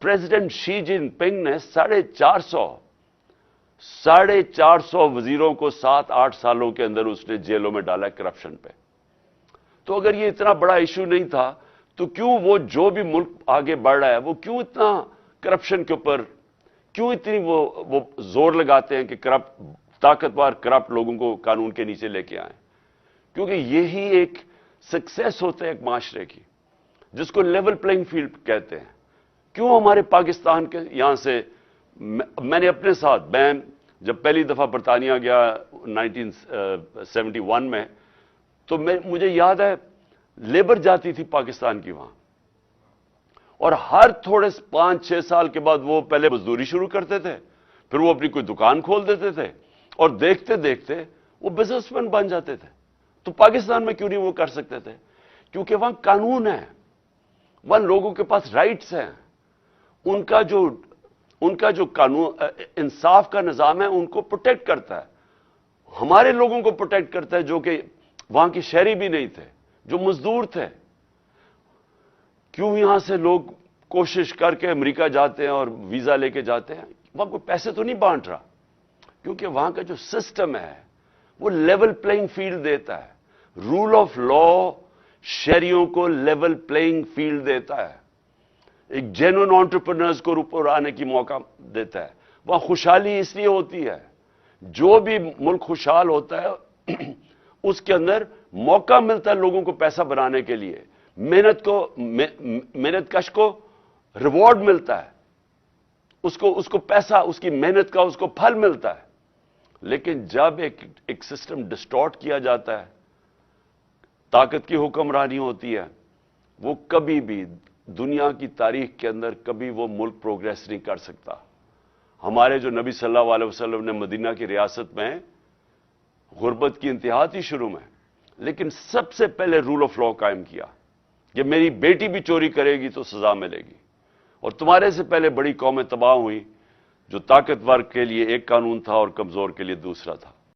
President Xi Jinping ने 450 वजीरों को 7-8 सालों के अंदर उसने जेलों में डाला करप्शन पे। तो अगर ये इतना बड़ा इशू नहीं था तो क्यों वो जो भी मुल्क आगे बढ़ रहा है वो क्यों इतना करप्शन के ऊपर क्यों इतनी वो जोर लगाते हैं कि ताकतवर करप्ट लोगों को कानून के नीचे लेके आए? क्योंकि यही एक सक्सेस होता है एक माशरे की, जिसको लेवल प्लेइंग फील्ड कहते हैं। क्यों हमारे पाकिस्तान के यहां से मैंने अपने साथ, मैं जब पहली दफा बरतानिया गया 1971 में, तो मुझे याद है लेबर जाती थी पाकिस्तान की वहां, और हर थोड़े 5-6 साल के बाद वो पहले मजदूरी शुरू करते थे, फिर वो अपनी कोई दुकान खोल देते थे, और देखते देखते वो बिजनेसमैन बन जाते थे। तो पाकिस्तान में क्यों नहीं वो कर सकते थे? क्योंकि वहां कानून है, वहां लोगों के पास राइट्स हैं, उनका जो कानून इंसाफ का निजाम है उनको प्रोटेक्ट करता है, हमारे लोगों को प्रोटेक्ट करता है जो कि वहां की शहरी भी नहीं थे, जो मजदूर थे। क्यों यहां से लोग कोशिश करके अमेरिका जाते हैं और वीजा लेके जाते हैं? वहां कोई पैसे तो नहीं बांट रहा, क्योंकि वहां का जो सिस्टम है वो लेवल प्लेइंग फील्ड देता है। रूल ऑफ लॉ शहरियों को लेवल प्लेइंग फील्ड देता है, एक जेन्युइन एंटरप्रेन्योर्स को ऊपर आने की मौका देता है। वहां खुशहाली इसलिए होती है, जो भी मुल्क खुशहाल होता है उसके अंदर मौका मिलता है लोगों को पैसा बनाने के लिए, मेहनतकश को रिवॉर्ड मिलता है, उसको पैसा, उसकी मेहनत का उसको फल मिलता है। लेकिन जब एक सिस्टम डिस्टॉर्ट किया जाता है, ताकत की हुक्मरानी होती है, वो कभी भी दुनिया की तारीख के अंदर कभी वो मुल्क प्रोग्रेस नहीं कर सकता। हमारे जो नबी सल्लल्लाहु अलैहि वसल्लम ने मदीना की रियासत में गुर्बत की इंतहा थी शुरू में, लेकिन सबसे पहले रूल ऑफ लॉ कायम किया कि मेरी बेटी भी चोरी करेगी तो सजा मिलेगी, और तुम्हारे से पहले बड़ी कौमें तबाह हुई, जो ताकतवर के लिए एक कानून था और कमजोर के लिए दूसरा था।